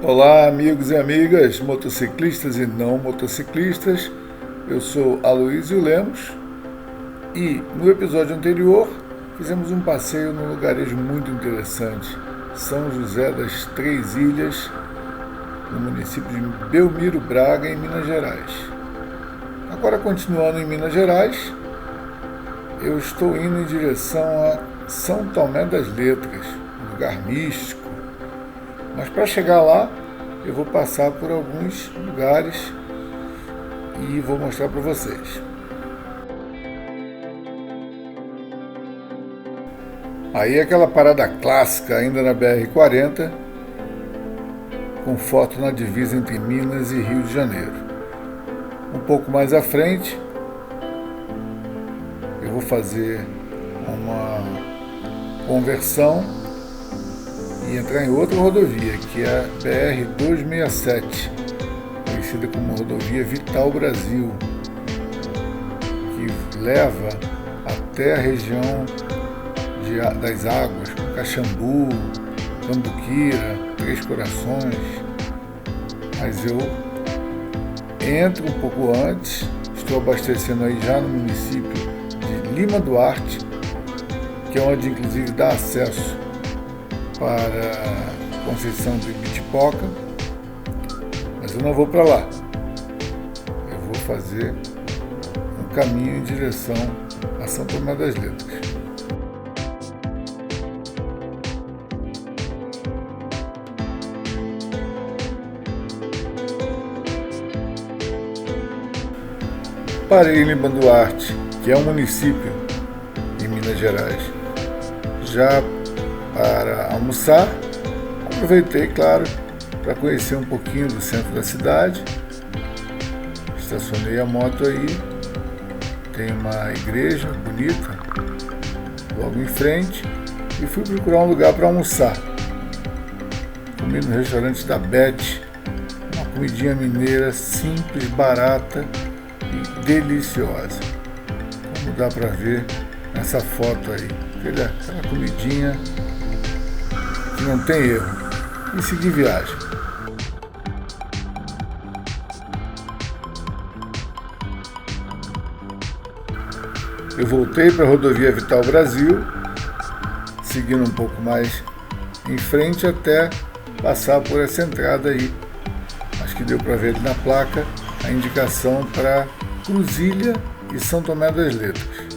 Olá, amigos e amigas, motociclistas e não motociclistas. Eu sou Aloysio Lemos e no episódio anterior fizemos um passeio num lugarejo muito interessante, São José das Três Ilhas, no município de Belmiro Braga, em Minas Gerais. Agora, continuando em Minas Gerais, eu estou indo em direção a São Tomé das Letras, um lugar místico. Mas para chegar lá, eu vou passar por alguns lugares e vou mostrar para vocês. Aí aquela parada clássica ainda na BR-40, com foto na divisa entre Minas e Rio de Janeiro. Um pouco mais à frente, eu vou fazer uma conversão e entrar em outra rodovia, que é a BR-267, conhecida como Rodovia Vital Brasil, que leva até a região das Águas, Caxambu, Cambuquira, Três Corações. Mas eu entro um pouco antes, estou abastecendo aí já no município de Lima Duarte, que é onde inclusive dá acesso para Conceição do Ibitipoca, mas eu não vou para lá. Eu vou fazer um caminho em direção a São Tomé das Letras. Parei em Lima Duarte, que é um município em Minas Gerais, já para almoçar. Aproveitei, claro, para conhecer um pouquinho do centro da cidade. Estacionei a moto aí, tem uma igreja bonita logo em frente e fui procurar um lugar para almoçar. Comi no restaurante da Beth, uma comidinha mineira simples, barata e deliciosa, como dá para ver nessa foto aí. Aquela comidinha que não tem erro. E seguir viagem. Eu voltei para a Rodovia Vital Brasil, seguindo um pouco mais em frente até passar por essa entrada aí. Acho que deu para ver ali na placa a indicação para Cruzília e São Tomé das Letras.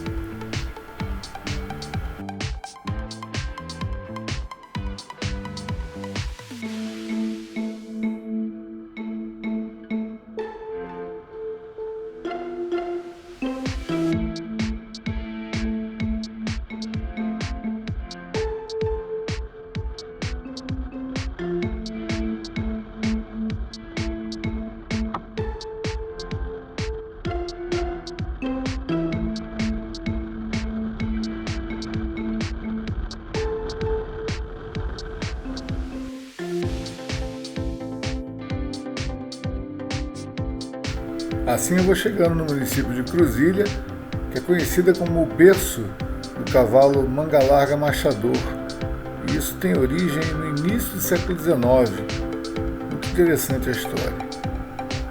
Assim eu vou chegando no município de Cruzília, que é conhecida como o berço do cavalo manga larga machador. E isso tem origem no início do século XIX. Muito interessante a história.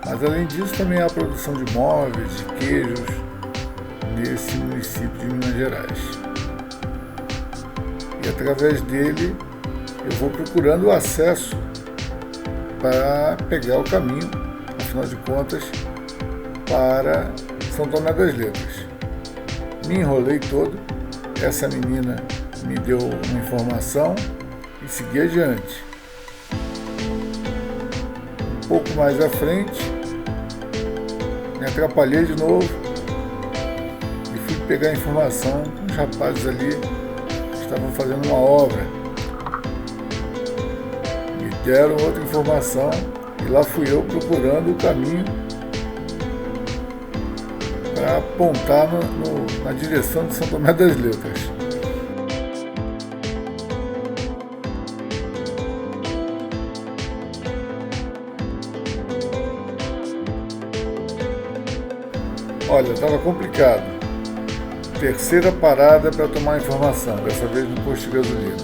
Mas além disso também há a produção de móveis, de queijos, nesse município de Minas Gerais. E através dele eu vou procurando o acesso para pegar o caminho, afinal de contas, para São Tomé das Letras. Me enrolei todo, essa menina me deu uma informação e segui adiante. Um pouco mais à frente, me atrapalhei de novo e fui pegar a informação com os rapazes ali que estavam fazendo uma obra. Me deram outra informação e lá fui eu procurando o caminho para apontar na direção de São Tomé das Letras. Olha, estava complicado. Terceira parada para tomar informação, dessa vez no posto de gasolina.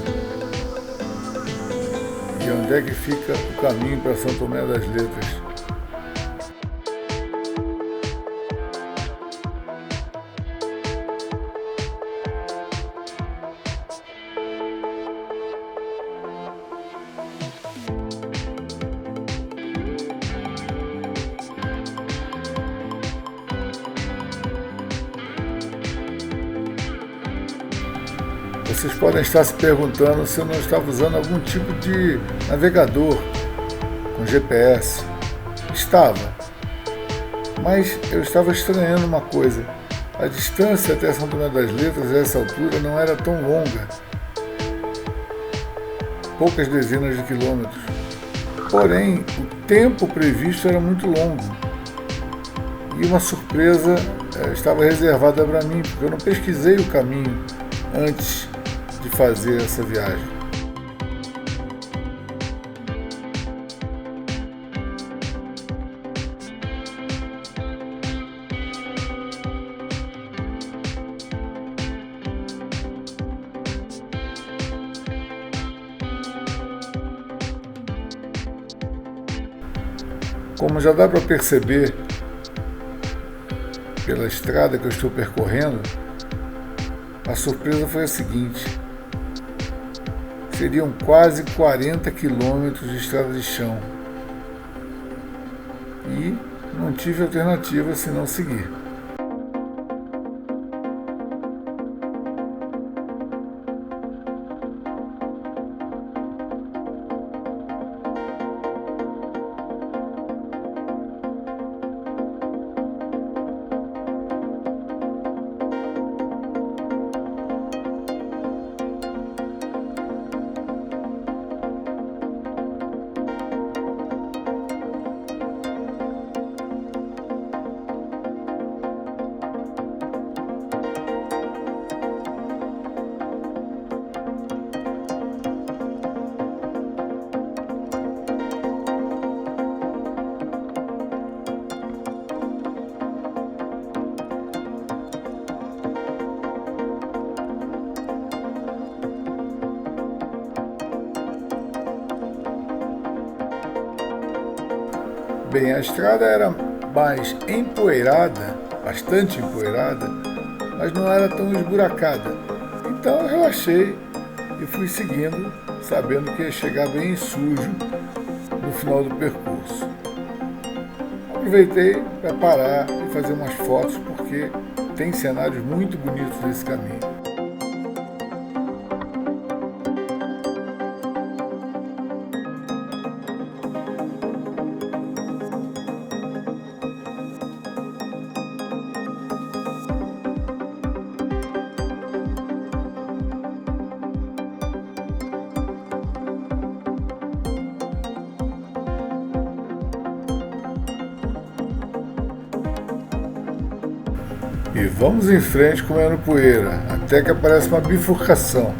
e onde é que fica o caminho para São Tomé das Letras. Vocês podem estar se perguntando se eu não estava usando algum tipo de navegador com GPS. Estava, mas eu estava estranhando uma coisa. A distância até São Tomé das Letras a essa altura não era tão longa, poucas dezenas de quilômetros. Porém, o tempo previsto era muito longo e uma surpresa estava reservada para mim, porque eu não pesquisei o caminho antes de fazer essa viagem. Como já dá para perceber pela estrada que eu estou percorrendo, a surpresa foi a seguinte: seriam quase 40 quilômetros de estrada de chão e não tive alternativa senão seguir. Bem, a estrada era mais empoeirada, bastante empoeirada, mas não era tão esburacada. Então eu relaxei e fui seguindo, sabendo que ia chegar bem sujo no final do percurso. Aproveitei para parar e fazer umas fotos, porque tem cenários muito bonitos nesse caminho. E vamos em frente comendo poeira, até que aparece uma bifurcação.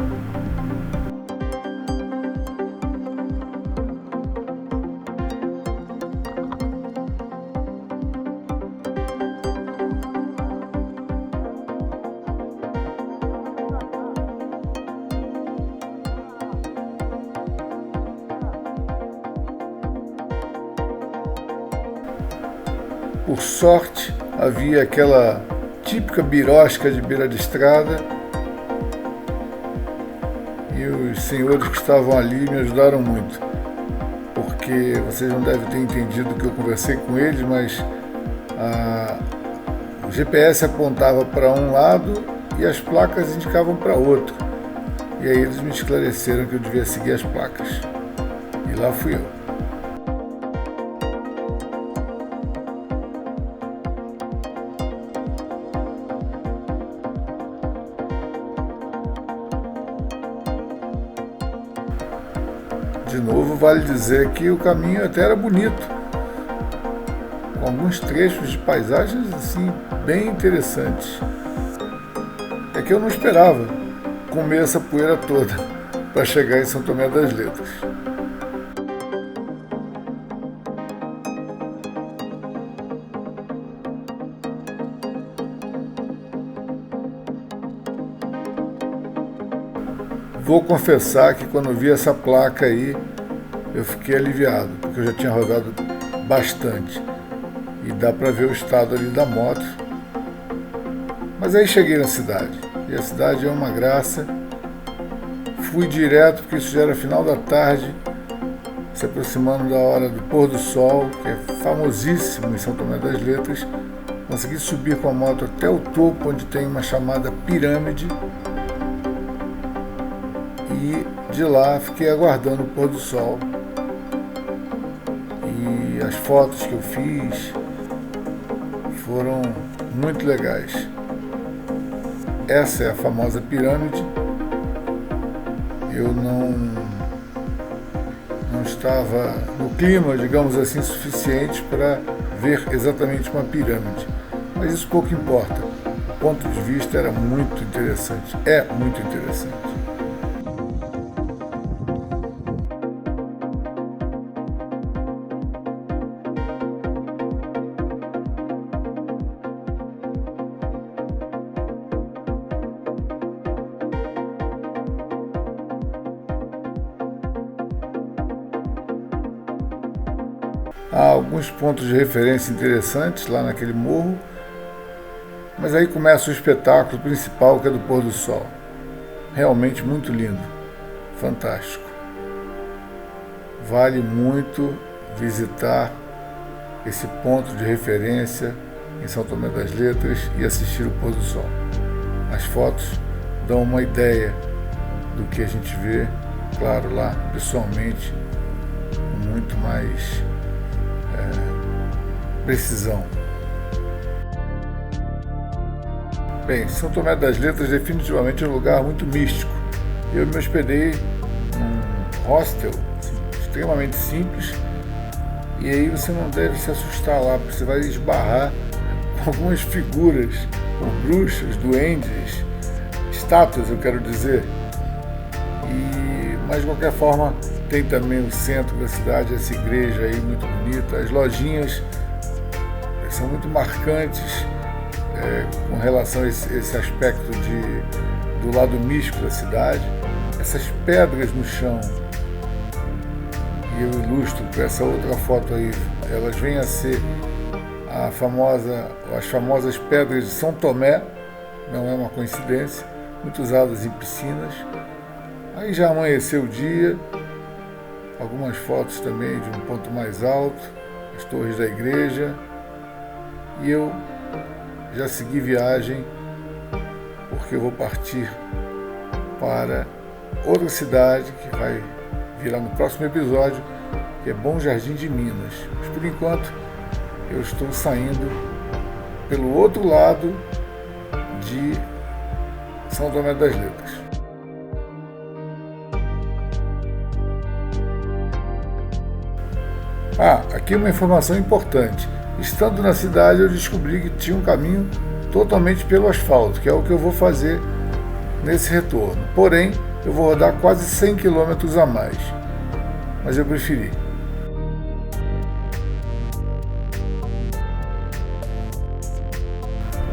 Por sorte, havia aquela típica birosca de beira de estrada e os senhores que estavam ali me ajudaram muito, porque vocês não devem ter entendido que eu conversei com eles, mas o GPS apontava para um lado e as placas indicavam para outro, e aí eles me esclareceram que eu devia seguir as placas, e lá fui eu. De novo, vale dizer que o caminho até era bonito, com alguns trechos de paisagens assim bem interessantes. É que eu não esperava comer essa poeira toda para chegar em São Tomé das Letras. Vou confessar que quando vi essa placa aí, eu fiquei aliviado, porque eu já tinha rodado bastante. E dá para ver o estado ali da moto. Mas aí cheguei na cidade. E a cidade é uma graça. Fui direto, porque isso já era final da tarde, se aproximando da hora do pôr do sol, que é famosíssimo em São Tomé das Letras. Consegui subir com a moto até o topo, onde tem uma chamada pirâmide. E de lá fiquei aguardando o pôr do sol. E as fotos que eu fiz foram muito legais. Essa é a famosa pirâmide. Eu não estava no clima, digamos assim, suficiente para ver exatamente uma pirâmide. Mas isso pouco importa. O ponto de vista era muito interessante. É muito interessante. Há alguns pontos de referência interessantes lá naquele morro, mas aí começa o espetáculo principal, que é do pôr do sol. Realmente muito lindo, fantástico. Vale muito visitar esse ponto de referência em São Tomé das Letras e assistir o pôr do sol. As fotos dão uma ideia do que a gente vê, claro, lá pessoalmente, com muito mais precisão. Bem, São Tomé das Letras definitivamente é um lugar muito místico. Eu me hospedei num hostel extremamente simples, e aí você não deve se assustar lá, porque você vai esbarrar com algumas figuras, com bruxas, duendes, estátuas, eu quero dizer. Mas de qualquer forma tem também o centro da cidade, essa igreja aí muito bonita, as lojinhas são muito marcantes com relação a esse aspecto do lado místico da cidade. Essas pedras no chão, e eu ilustro com essa outra foto aí, elas vêm a ser as famosas pedras de São Tomé, não é uma coincidência, muito usadas em piscinas. Aí já amanheceu o dia, algumas fotos também de um ponto mais alto, as torres da igreja, e eu já segui viagem, porque eu vou partir para outra cidade que vai virar no próximo episódio, que é Bom Jardim de Minas. Mas por enquanto eu estou saindo pelo outro lado de São Tomé das Letras. Aqui uma informação importante. Estando na cidade, eu descobri que tinha um caminho totalmente pelo asfalto, que é o que eu vou fazer nesse retorno. Porém, eu vou rodar quase 100 km a mais, mas eu preferi.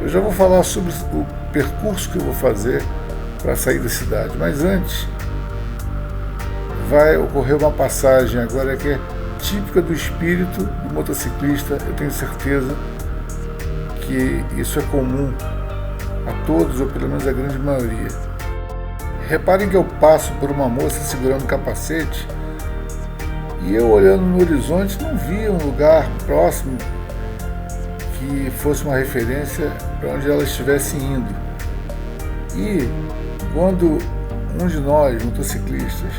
Eu já vou falar sobre o percurso que eu vou fazer para sair da cidade, mas antes vai ocorrer uma passagem agora que é típica do espírito do motociclista. Eu tenho certeza que isso é comum a todos, ou pelo menos a grande maioria. Reparem que eu passo por uma moça segurando um capacete, e eu, olhando no horizonte, não via um lugar próximo que fosse uma referência para onde ela estivesse indo. E quando um de nós, motociclistas,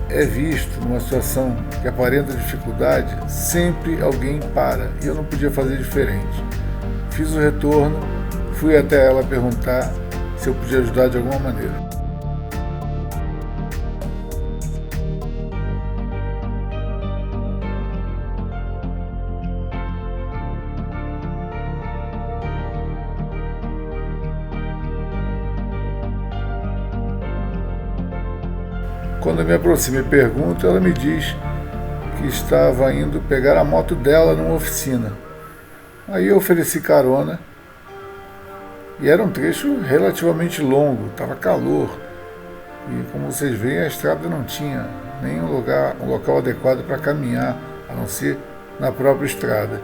é visto numa situação que aparenta dificuldade, sempre alguém para, e eu não podia fazer diferente. Fiz o retorno, fui até ela perguntar se eu podia ajudar de alguma maneira. Quando eu me aproximo e pergunto, ela me diz que estava indo pegar a moto dela numa oficina. Aí eu ofereci carona, e era um trecho relativamente longo, estava calor, e como vocês veem, a estrada não tinha nem um local adequado para caminhar, a não ser na própria estrada.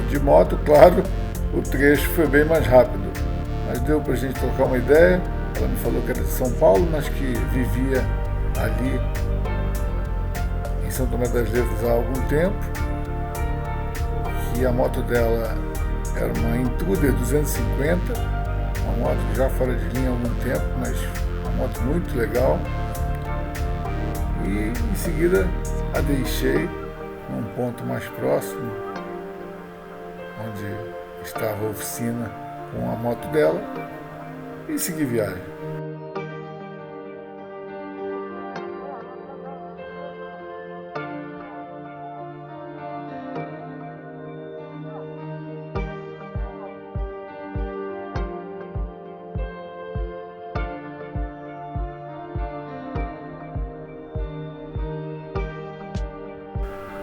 De moto, claro, o trecho foi bem mais rápido, mas deu para a gente trocar uma ideia. Ela me falou que era de São Paulo, mas que vivia ali em São Tomé das Letras há algum tempo, que a moto dela era uma Intruder 250, uma moto já fora de linha há algum tempo, mas uma moto muito legal. E em seguida a deixei num ponto mais próximo, onde estava a oficina com a moto dela, e segui viagem.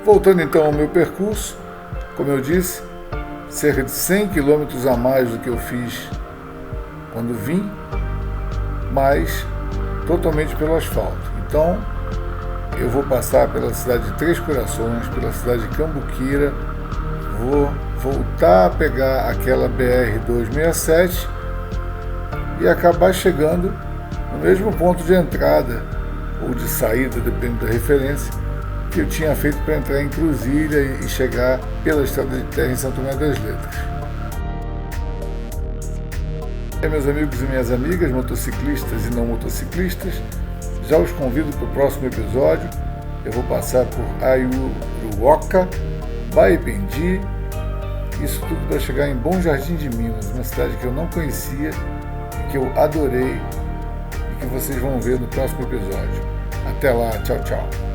Voltando então ao meu percurso, como eu disse, cerca de 100 km a mais do que eu fiz quando vim, mas totalmente pelo asfalto. Então, eu vou passar pela cidade de Três Corações, pela cidade de Cambuquira, vou voltar a pegar aquela BR-267 e acabar chegando no mesmo ponto de entrada ou de saída, dependendo da referência, que eu tinha feito para entrar em Cruzilha e chegar pela estrada de terra em São Tomé das Letras. E meus amigos e minhas amigas, motociclistas e não motociclistas, já os convido para o próximo episódio. Eu vou passar por Ayuruoca, Baipendi, isso tudo para chegar em Bom Jardim de Minas, uma cidade que eu não conhecia e que eu adorei e que vocês vão ver no próximo episódio. Até lá, tchau, tchau.